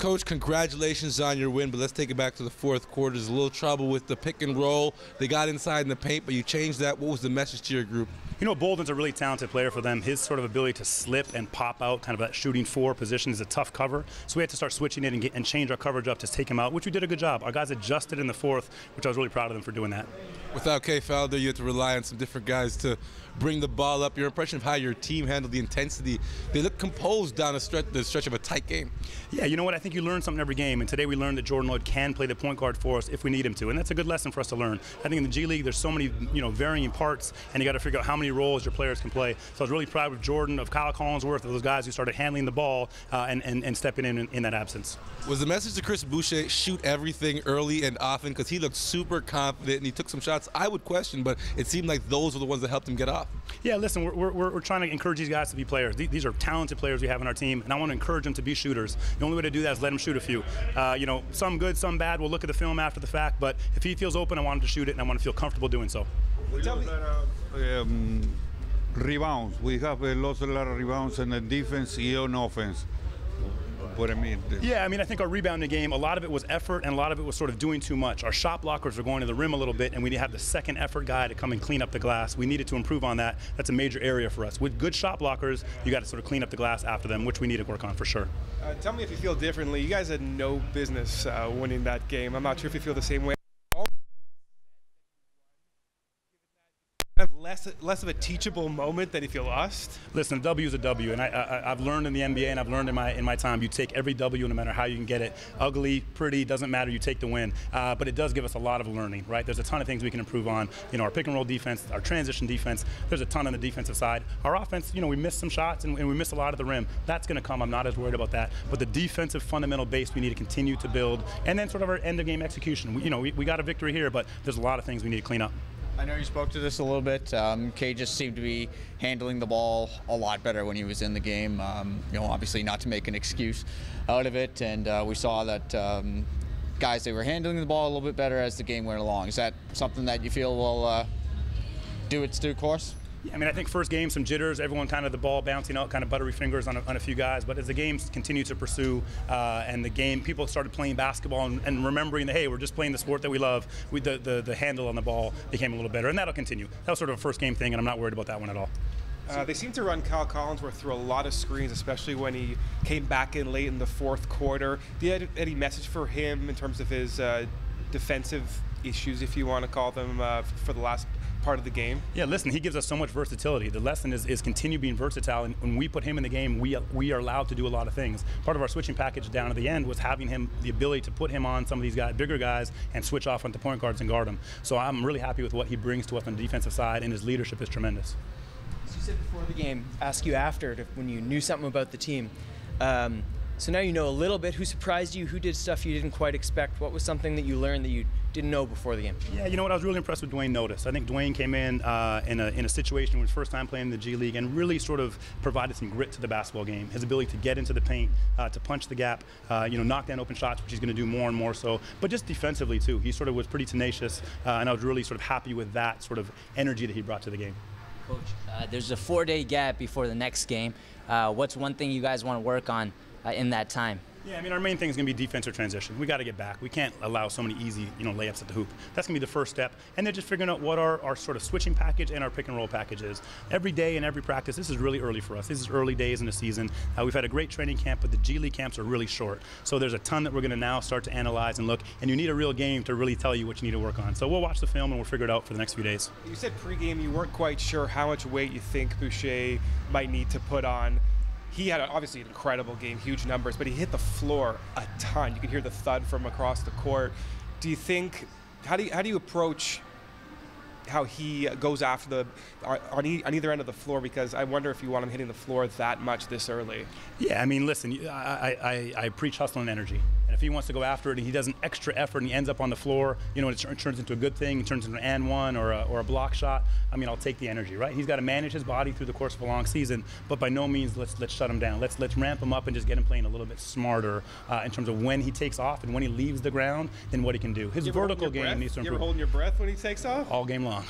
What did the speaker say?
Coach, congratulations on your win, but let's take it back to the fourth quarter. There's a little trouble with the pick and roll. They got inside in the paint, but you changed that. What was the message to your group? You know, Bolden's a really talented player for them. His sort of ability to slip and pop out, kind of that shooting four position, is a tough cover. So we had to start switching it and change our coverage up to take him out, which we did a good job. Our guys adjusted in the fourth, which I was really proud of them for doing that. Without Kay Faldo, you had to rely on some different guys to bring the ball up. Your impression of how your team handled the intensity? They looked composed down the stretch of a tight game. Yeah, you know what? I think you learn something every game, and today we learned that Jordan Lloyd can play the point guard for us if we need him to, and that's a good lesson for us to learn. I think in the G League there's so many varying parts, and you got to figure out how many roles your players can play. So I was really proud of Jordan, of Kyle Collinsworth, of those guys who started handling the ball and stepping in that absence. Was the message to Chris Boucher, shoot everything early and often, because he looked super confident and he took some shots I would question, but it seemed like those were the ones that helped him get off? Yeah, listen, we're trying to encourage these guys to be players. These are talented players we have in our team, and I want to encourage them to be shooters. The only way to do that is let them shoot a few. Some good, some bad. We'll look at the film after the fact, but if he feels open, I want him to shoot it, and I want to feel comfortable doing so. Rebounds. We have lost a lot of rebounds in the defense and on offense. Yeah, I think our rebounding game, a lot of it was effort and a lot of it was sort of doing too much. Our shot blockers were going to the rim a little bit, and we need to have the second effort guy to come and clean up the glass. We needed to improve on that. That's a major area for us. With good shot blockers, you got to sort of clean up the glass after them, which we need to work on for sure. Tell me if you feel differently. You guys had no business winning that game. I'm not sure if you feel the same way. Less of a teachable moment than if you lost? Listen, a W is a W, and I've learned in the NBA and I've learned in my time, you take every W no matter how you can get it. Ugly, pretty, doesn't matter, you take the win. But it does give us a lot of learning, right? There's a ton of things we can improve on. Our pick and roll defense, our transition defense, there's a ton on the defensive side. Our offense, we missed some shots and we missed a lot of the rim. That's going to come, I'm not as worried about that. But the defensive fundamental base we need to continue to build, and then sort of our end of game execution. We got a victory here, but there's a lot of things we need to clean up. I know you spoke to this a little bit. Kay just seemed to be handling the ball a lot better when he was in the game. Obviously not to make an excuse out of it, and we saw that guys, they were handling the ball a little bit better as the game went along. Is that something that you feel will do its due course? Yeah, I think first game, some jitters, everyone kind of the ball bouncing out, kind of buttery fingers on a few guys. But as the games continued to pursue and the game, people started playing basketball and remembering that, hey, we're just playing the sport that we love. The handle on the ball became a little better, and that'll continue. That was sort of a first game thing, and I'm not worried about that one at all. They seem to run Kyle Collinsworth through a lot of screens, especially when he came back in late in the fourth quarter. Do you have any message for him in terms of his defensive issues, if you want to call them, for the last part of the game? Yeah, listen, he gives us so much versatility. The lesson is continue being versatile, and when we put him in the game, we are allowed to do a lot of things. Part of our switching package down at the end was having him the ability to put him on some of these bigger guys and switch off onto point guards and guard them. So I'm really happy with what he brings to us on the defensive side, and his leadership is tremendous. As you said before the game, ask you after when you knew something about the team. So now you know a little bit. Who surprised you? Who did stuff you didn't quite expect? What was something that you learned that you didn't know before the game? Yeah, you know what? I was really impressed with Dwayne Notice. I think Dwayne came in in a situation when his first time playing in the G League and really sort of provided some grit to the basketball game. His ability to get into the paint, to punch the gap, knock down open shots, which he's going to do more and more so. But just defensively too, he sort of was pretty tenacious, and I was really sort of happy with that sort of energy that he brought to the game. Coach, there's a 4-day gap before the next game. What's one thing you guys want to work on in that time? Yeah, our main thing is going to be defensive transition. We got to get back. We can't allow so many easy, layups at the hoop. That's going to be the first step. And then just figuring out what our sort of switching package and our pick and roll package is. Every day and every practice, this is really early for us. This is early days in the season. We've had a great training camp, but the G League camps are really short. So there's a ton that we're going to now start to analyze and look. And you need a real game to really tell you what you need to work on. So we'll watch the film and we'll figure it out for the next few days. You said pregame you weren't quite sure how much weight you think Boucher might need to put on. He had obviously an incredible game, huge numbers, but he hit the floor a ton. You can hear the thud from across the court. Do you think, how do you approach how he goes after on either end of the floor? Because I wonder if you want him hitting the floor that much this early. Yeah, listen, I preach hustle and energy. And if he wants to go after it and he does an extra effort and he ends up on the floor, it turns into a good thing, it turns into an and one or a block shot, I'll take the energy, right? He's got to manage his body through the course of a long season, but by no means let's shut him down. Let's ramp him up and just get him playing a little bit smarter in terms of when he takes off and when he leaves the ground, then what he can do. His vertical game needs to improve. You ever holding your breath when he takes off? All game long.